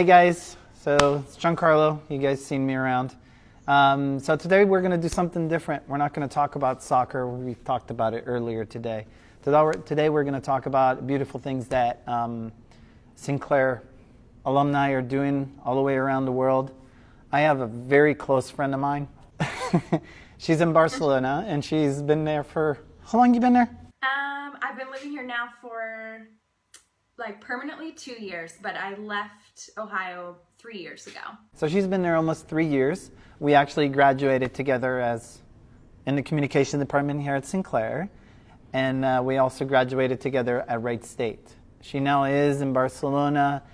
Hey guys, so it's Giancarlo. You guys seen me around. So today we're going to do something different. We're not going to talk about soccer. We talked about it earlier today. Today we're going to talk about beautiful things that Sinclair Alumni are doing all the way around the world. I have a very close friend of mine. She's in Barcelona and she's been there for, how long you been there? I've been living here now for permanently 2 years, but I left Ohio 3 years ago. So she's been there almost 3 years. We actually graduated together as in the communication department here at Sinclair, and we also graduated together at Wright State. She now is in Barcelona,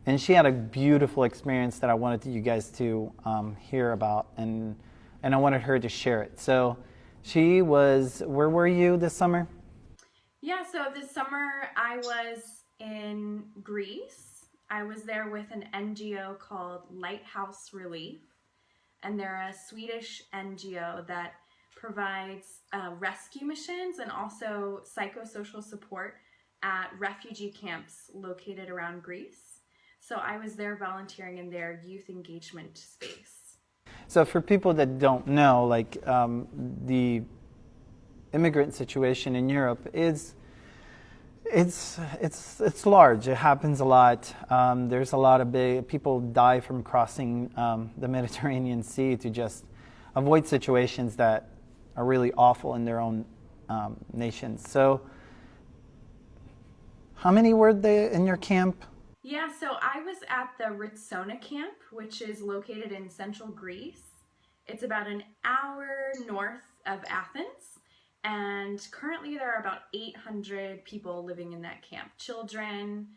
and she had a beautiful experience that I wanted you guys to hear about, and I wanted her to share it. So she was, where were you this summer? Yeah, so this summer I was in Greece. I was there with an NGO called Lighthouse Relief, and they're a Swedish NGO that provides rescue missions and also psychosocial support at refugee camps located around Greece. So I was there volunteering in their youth engagement space. So for people that don't know, the immigrant situation in Europe is it's large. It happens a lot. There's a lot of people die from crossing the Mediterranean Sea to just avoid situations that are really awful in their own nations. So how many were there in your camp? Yeah, so I was at the Ritsona camp, which is located in central Greece. It's about an hour north of Athens. And currently there are about 800 people living in that camp. Children,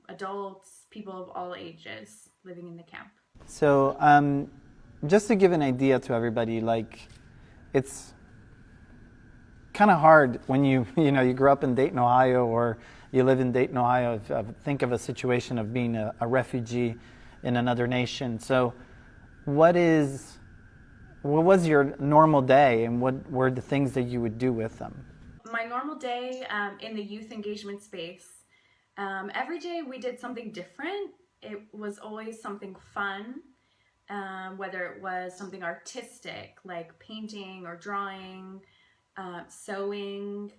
adults, people of all ages living in the camp. So just to give an idea to everybody, it's kind of hard when you grew up in Dayton, Ohio, or you live in Dayton, Ohio, think of a situation of being a refugee in another nation. So what was your normal day, and what were the things that you would do with them? My normal day in the youth engagement space, every day we did something different. It was always something fun, whether it was something artistic like painting or drawing, sewing,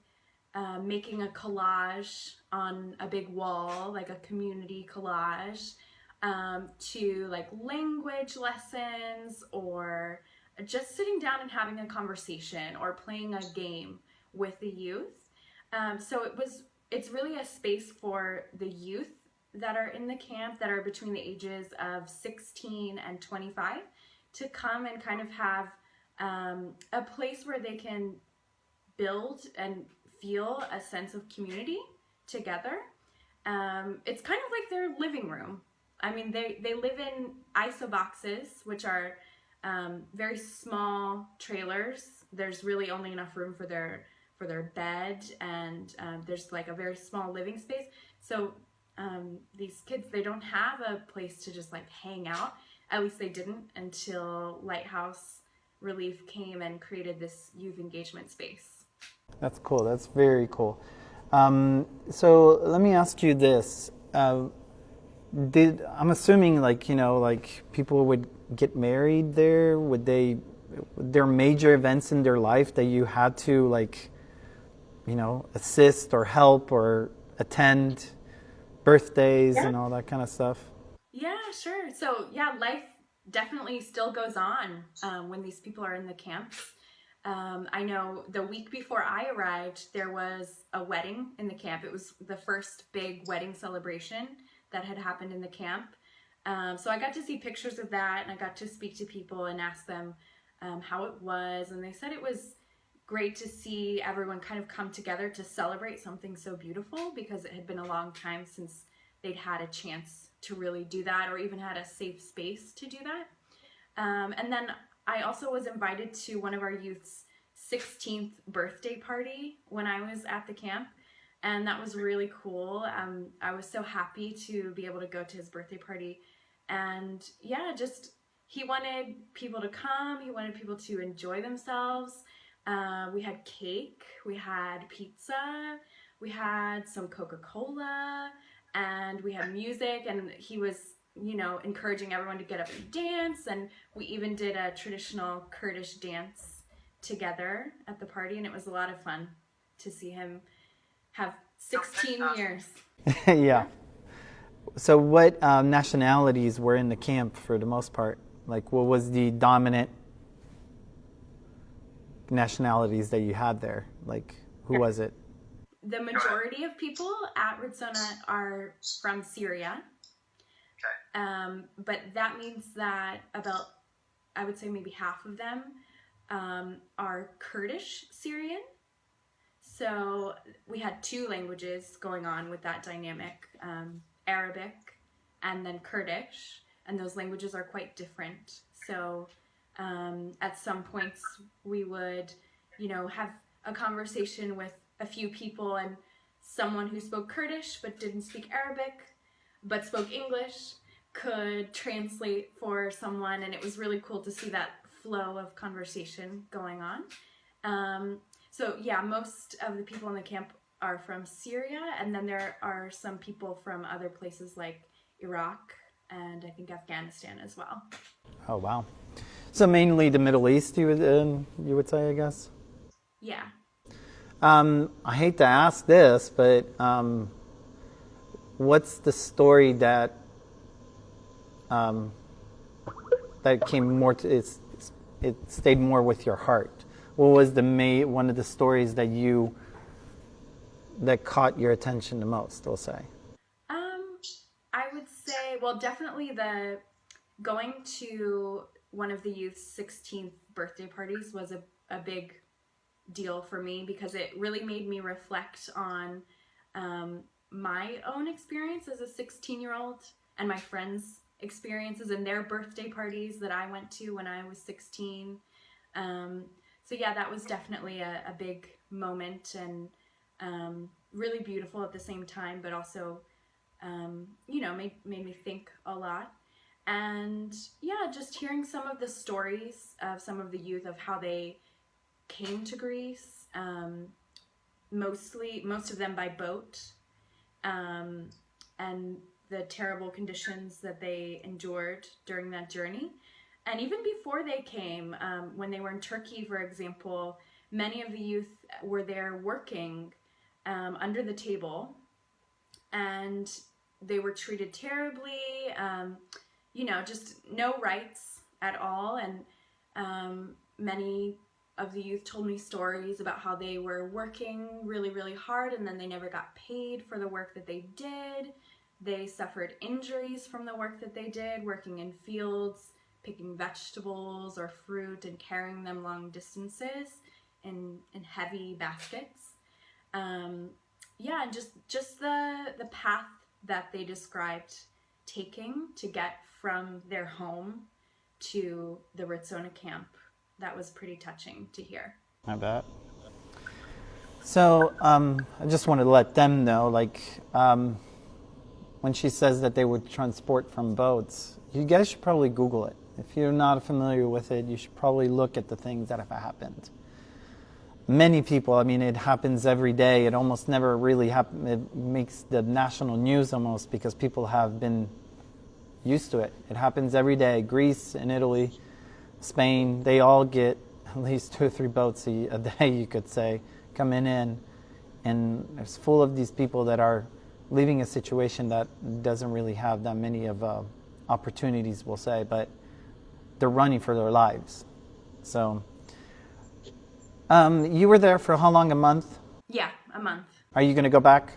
making a collage on a big wall, like a community collage, to language lessons, or just sitting down and having a conversation or playing a game with the youth. So it's really a space for the youth that are in the camp, that are between the ages of 16 and 25, to come and kind of have a place where they can build and feel a sense of community together. It's kind of like their living room. I mean, they live in ISO boxes, which are very small trailers. There's really only enough room for their bed, and there's a very small living space. So these kids, they don't have a place to just hang out. At least they didn't until Lighthouse Relief came and created this youth engagement space. That's cool. That's very cool. So let me ask you this. I'm assuming people would get married there? Were there major events in their life that you had to assist or help or attend, birthdays and all that kind of stuff? Yeah, sure. So yeah, life definitely still goes on when these people are in the camps. I know the week before I arrived, there was a wedding in the camp. It was the first big wedding celebration that had happened in the camp. So I got to see pictures of that, and I got to speak to people and ask them how it was. And they said it was great to see everyone kind of come together to celebrate something so beautiful, because it had been a long time since they'd had a chance to really do that, or even had a safe space to do that. And then I also was invited to one of our youth's 16th birthday party when I was at the camp. And that was really cool. I was so happy to be able to go to his birthday party. And yeah, he wanted people to come. He wanted people to enjoy themselves. We had cake, we had pizza, we had some Coca-Cola, and we had music. And he was encouraging everyone to get up and dance. And we even did a traditional Kurdish dance together at the party, and it was a lot of fun to see him have 16 years. Yeah. So what nationalities were in the camp for the most part? Like, what was the dominant nationalities that you had there? Like, who was it? The majority of people at Ritsona are from Syria. Okay. But that means that about, I would say maybe half of them are Kurdish Syrian. So we had two languages going on with that dynamic, Arabic and then Kurdish, and those languages are quite different. So at some points we would, have a conversation with a few people, and someone who spoke Kurdish but didn't speak Arabic but spoke English could translate for someone, and it was really cool to see that flow of conversation going on. So yeah, most of the people in the camp are from Syria, and then there are some people from other places like Iraq and I think Afghanistan as well. Oh wow! So mainly the Middle East, you would say, I guess. Yeah. I hate to ask this, but what's the story that came more to it stayed more with your heart? What was one of the stories that caught your attention the most, we'll say? I would say, well, definitely the going to one of the youth's 16th birthday parties was a big deal for me, because it really made me reflect on my own experience as a 16-year-old and my friends' experiences and their birthday parties that I went to when I was 16. So yeah, that was definitely a big moment, and really beautiful at the same time, but also, made me think a lot. And yeah, just hearing some of the stories of some of the youth of how they came to Greece, most of them by boat, and the terrible conditions that they endured during that journey. And even before they came, when they were in Turkey, for example, many of the youth were there working under the table, and they were treated terribly, just no rights at all. And many of the youth told me stories about how they were working really, really hard, and then they never got paid for the work that they did. They suffered injuries from the work that they did, working in fields, picking vegetables or fruit and carrying them long distances in heavy baskets. And just the path that they described taking to get from their home to the Ritsona camp. That was pretty touching to hear. I bet. So I just wanted to let them know, when she says that they would transport from boats, you guys should probably Google it. If you're not familiar with it, you should probably look at the things that have happened. Many people, it happens every day. It almost never really happens. It makes the national news almost, because people have been used to it. It happens every day. Greece and Italy, Spain, they all get at least 2 or 3 boats a day, you could say, coming in. And it's full of these people that are leaving a situation that doesn't really have that many of opportunities, we'll say, but they're running for their lives. So you were there for how long, a month? Yeah, a month. Are you going to go back?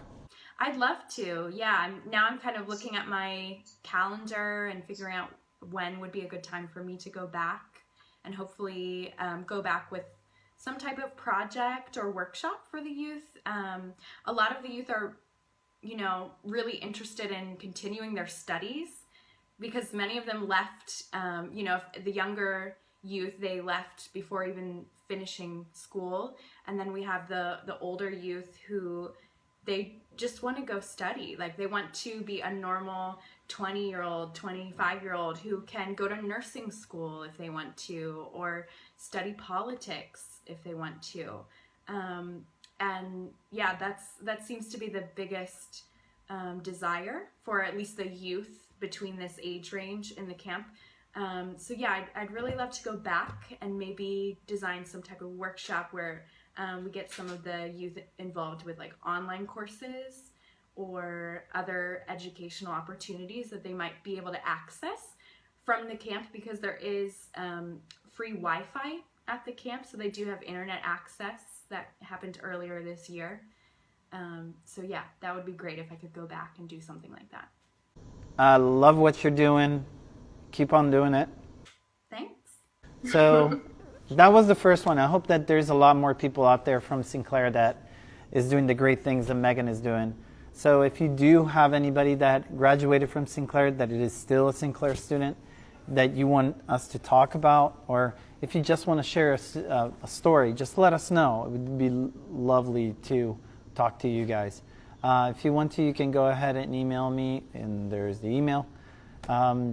I'd love to, yeah. I'm kind of looking at my calendar and figuring out when would be a good time for me to go back, and hopefully go back with some type of project or workshop for the youth. A lot of the youth are, really interested in continuing their studies, because many of them left, the younger youth, they left before even finishing school. And then we have the older youth who they just want to go study. Like, they want to be a normal 20-year-old, 25-year-old who can go to nursing school if they want to, or study politics if they want to. And yeah, that seems to be the biggest desire for at least the youth between this age range in the camp. So yeah, I'd really love to go back and maybe design some type of workshop where we get some of the youth involved with like online courses or other educational opportunities that they might be able to access from the camp, because there is free Wi-Fi at the camp, so they do have internet access. That happened earlier this year. So yeah, that would be great if I could go back and do something like that. I love what you're doing. Keep on doing it. Thanks. So that was the first one. I hope that there's a lot more people out there from Sinclair that is doing the great things that Megan is doing. So if you do have anybody that graduated from Sinclair, that it is still a Sinclair student, that you want us to talk about, or if you just want to share a story, just let us know. It would be lovely to talk to you guys. If you want to, you can go ahead and email me, and there's the email.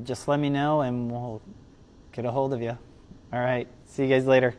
Just let me know, and we'll get a hold of you. All right. See you guys later.